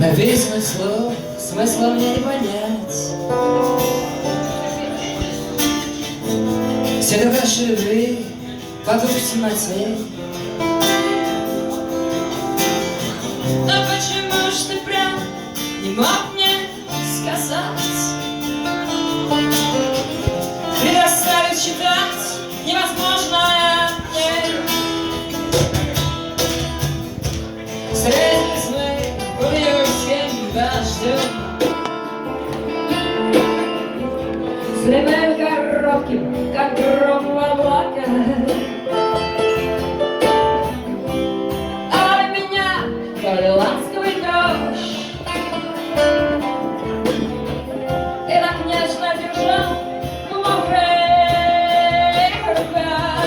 Написанных слов смысла мне не понять. Все только живы вокруг в темноте. Но почему ж ты прям не мог мне сказать? Предоставить читать невозможное мне. Встретились мы в июльским дождем, С левым коротким, как гром в облаках. А меня то ли ласковый дождь, и так нежно держал в мокрых руках.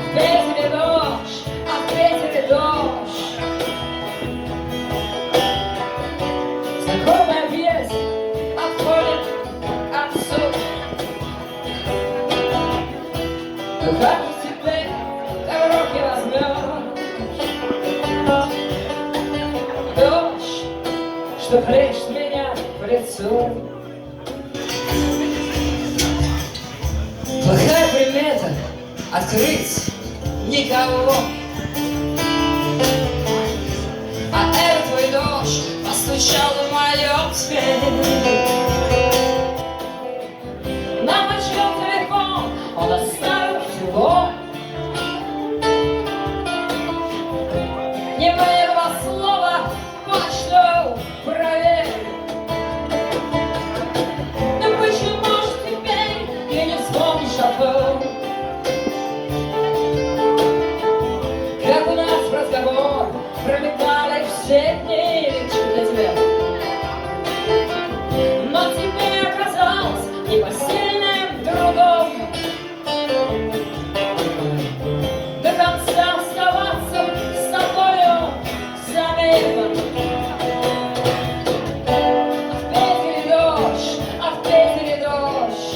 В ветре дождь, а в ветре дождь. Знакомая песня отходит от сути. Ну как же теперь ты в руки возьмешь дождь, что хлещет меня в лицо? плохая примета открыть никого. А этот твой дождь постучал в моем дверь. Нам почему телефон, он оставил всего. Не мои два слова, почту проверь. Но почему ж теперь ты не вспомнишь о том, как у нас разговор пролетали все дни лишь для тебя. Но теперь оказалось непосильным трудом до конца оставаться с тобою заметно. А в Питере дождь, а в Питере дождь.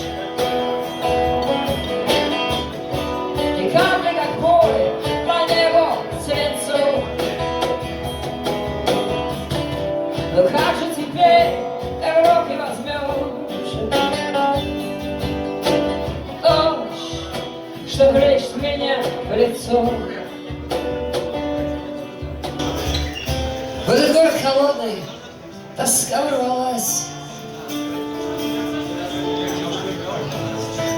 И капли, как поле, по небу свинцу. Ну как же теперь ты в руки возьмешь дождь, что хлещет меня в лицо? В этот город холодный тоска ворвалась.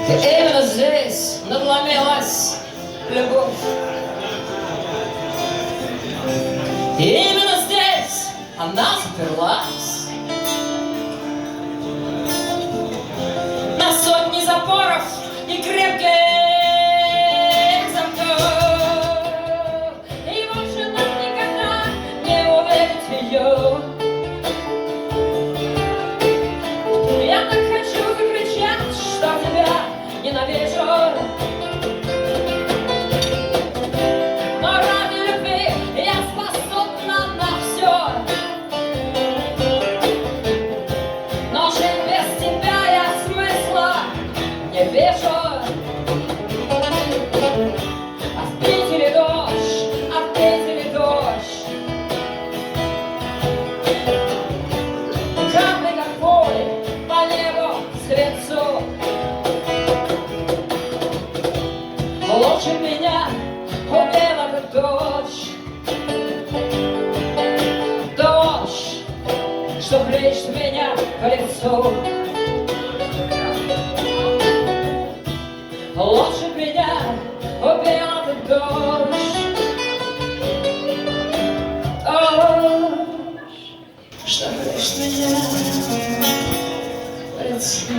И именно здесь надломилась любовь. И именно здесь она заперлась на сотни запоров и крепких замков. И больше нам никогда не увидеть ее. Я так хочу закричать, что тебя ненавижу. Но ради любви я способна на все. Но жить без тебя я смысла не вижу. А в Питере дождь, а в Питере дождь. И капли, как поле, по небу свинцу. Лучше меня убил этот дождь. Дождь, что хлещет меня в лицо. Лучше меня убил этот дождь. Дождь, что хлещет меня в лицо.